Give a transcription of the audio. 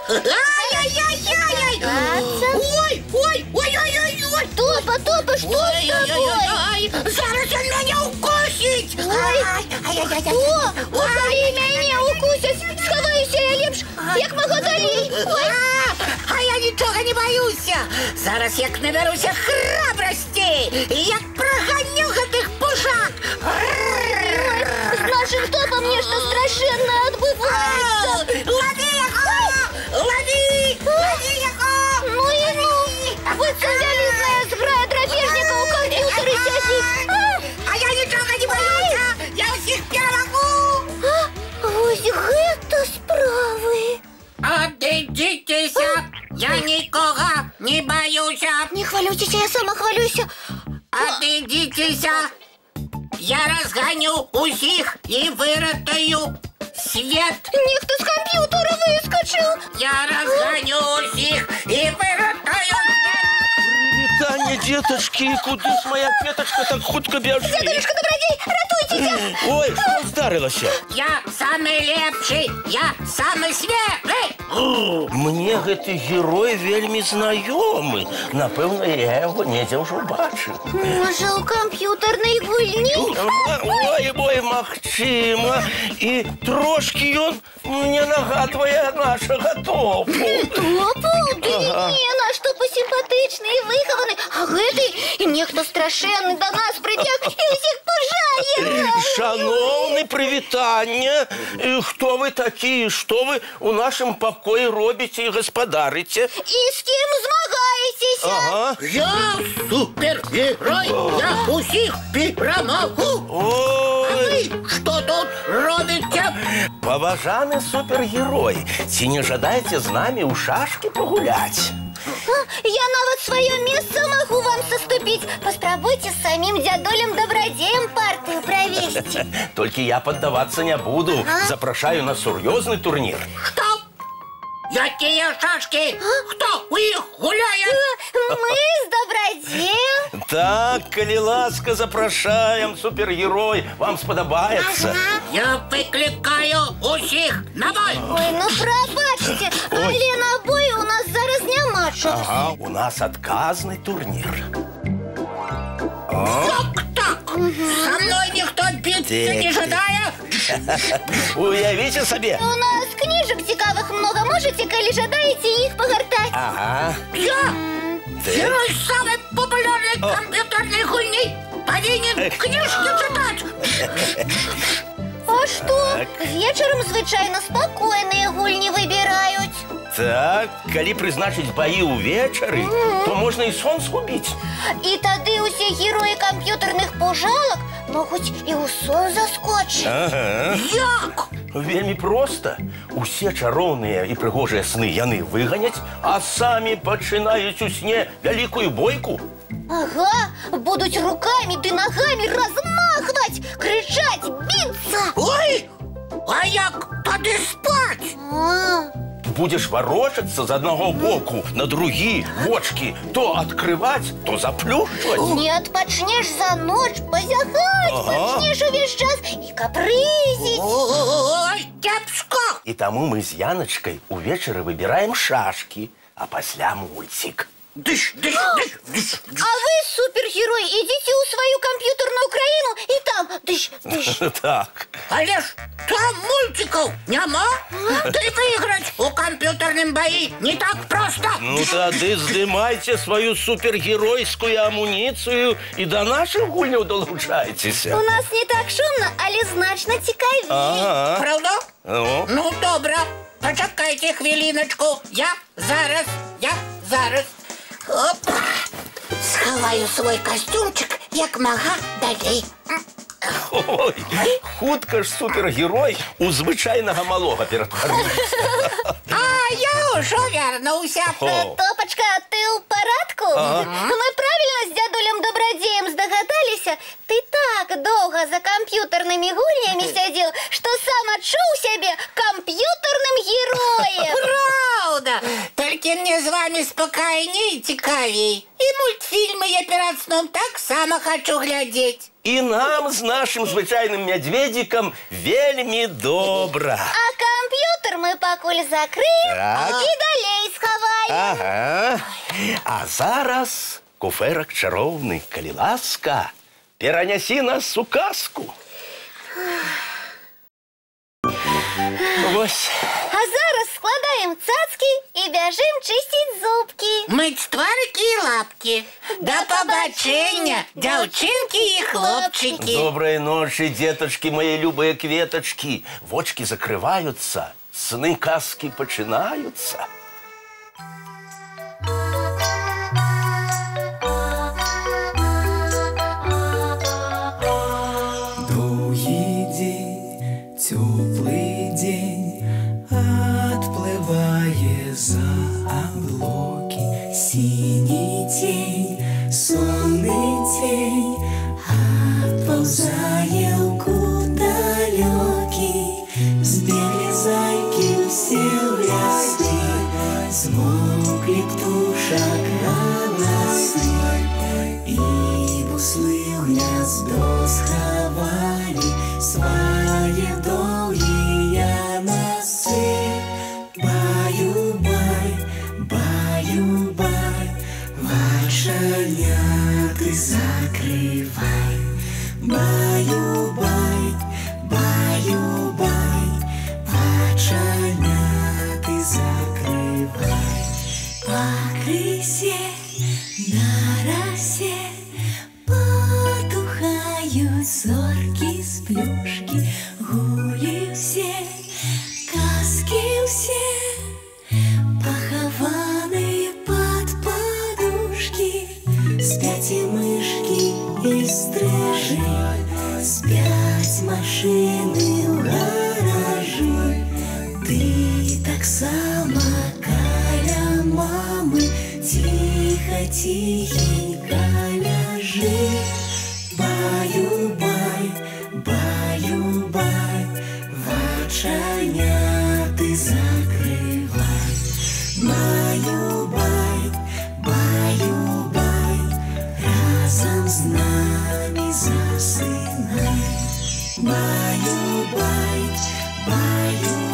Ай-яй-яй-яй! Ой-ой-ой-ой-ой-ой-ой! Топа, что с тобой? Зараз он меня укусить! О, коли меня укусять, сховаюся я лепш, як мого далі. А я нічого не боюся. Зараз як наберуся храбрості, як проганю гэтых пушак. С нашим топом нечто страшенно отбывается. Лови яго! Лови яго! Ну и ну, вот вялізная зграя драпежника у комп'ютері сядзіць. А я нічого не боюся. Я усіх перемогу. Вось гэта справы. Адыдзіцеся. Я нікого не боюся. Не хвалюйцеся, я сама хвалюся. Адыдзіцеся. Я разганю усіх і выратаю свет. Нехто з комп'ютера вискочив. Я разганю усіх і выратаю свет. Привітання, деточки, куди ж моя кветочка так хутка бежит? Дядюшка Добродій, ратуйцеся. Ой, що здарилося? Я самый лепший, я самый светлый. Мне гэты герой вельмі знаёмы. Напэўна, я яго недзе ўжо бачыў. Можа, у камп'ютарнай гульні? Ой, магчыма. І трошкі ён мне нагадвае нашага топу. Топу? Ды не, наш топу сімпатычны і выхаваны. А гэты нехта страшэнны да нас прыбег і ўсіх пужае. Шановны, прывітанне. Хто вы такі? Што вы у нашым пакоі робіце і гаспадарыце? І з кім змагаецеся? Ага. Я супергерой, я усіх перамагу. Ой, Что тут робите? паважаны супергерой, ці не жадаеце з намі ў шашкі пагуляць? Я нават сваё месца магу вам саступіць. Паспрабуйце з самім дзядолем Добрадзеем партыю правесці. Толькі я паддавацца не буду. Запрашаю на сур'ёзны турнір. Что? Якія шашки? Хто у іх гуляе? Мы з Добрадзеем. Так, калі ласка, запрашаем, супергерой, вам спадабаецца. Я выкликаю усіх на бой. Ой, ну прабачце, але на бой у нас зараз няма часу. Ага, у нас адказны турнір. Так. Со мной ніхто біцца не жадае. Уявіце сабе. У нас кніжак цікавых много, можете, калі жадаеце іх пагартаць. Ага. Я герой самой популярной компьютерной гульни повинен книжки читать. А што? Вечарам звычайна спакойныя гульні выбіраюць. Так, калі прызначыць баі ўвечары, то можна і сон згубіць. І тады ўсе героі камп'ютарных пужалак могуць і ў сон заскочыць. Ага. Як? Вельмі проста. Усе чароўныя і прыгожыя сны яны выганяць, а самі пачынаюць у сне вялікую бойку. Ага, будуць рукамі ды нагамі размахваць, крычаць, біцца. Ой, а як тады спаць? Будзеш варочацца з аднаго боку на другі, вочкі то адкрываць, то заплюшчваць. Не адпачнеш за ноч, пазяхаць, пачнеш увесь час і капрызіць. Ой, кепска. І таму мы з Яначкай увечары выбіраем шашкі, а пасля мульцік. Дыш. А вы, супергерой, ідзіце ў сваю камп'ютарную краіну і там дыш. Так. Але ж там мультиков няма. Да и выиграть у компьютерном бои не так просто. Ну тады здымайце сваю супергеройскую амуніцыю і да нашых гульняў далучайцеся. У нас не так шумно, але значна цікавей. Ага. Правда? Ну? Ну, добра. Почекайте хвилиночку. Я зараз. Оп. Сховаю свой костюмчик, як мага далей. Ой, хутка ж супергерой у звычайнага малога ператварыўся. А я ўжо вярнуўся. Топачка, ты ў парадку? Мы правильно з дзядулем Добрадзеем здагадаліся? Ты так доўга за камп'ютарнымі гульнямі сядзеў, што сам адчуў сябе камп'ютарным героем. Правда. Толькі мне з вами спакайней і цікавей. І мультфільмы я перад сном так само хочу глядзець. І нам з нашым звычайным мядзведзікам вельмі добра. А камп'ютар куфер мы пакуль закрыем Так. и далей сховаем. Ага. А зараз, куферак чароўны, калі ласка, перанясі нас у казку. Вось. А зараз складаем цацки и бяжим чистить зубки. Мыть тварики и лапки. До побачення, дзяўчынкі и хлопчики. Доброй ночи, деточки, мои любые кветочки. Вочки закрываются, сны казки починаются. Долгий день, теплый день, отплывая за облаки. Синий тень, сонный тень, отползая в кут далекий. Сбегли зайки все в леске, смолкли птушек голосы, и буслы в гнездо сховали свои долгие носы. Баю-бай, баю-бай, вачаняты закрывай. Баю-бай, баю-бай, вачаняты закрывай. По крысе на росе потухают зорки с плюшки. Гули все, казки все, похованы под подушки. Спят и мышки, и стрижи, спят машины в гаражи. Ты так сама каля мамы, тихо-тихенько ляжи. Баю-бай, баю-бай, вачаняты закрывай. Баю-бай, баю-бай, разом с нами засынай. Баю-бай, баю-бай.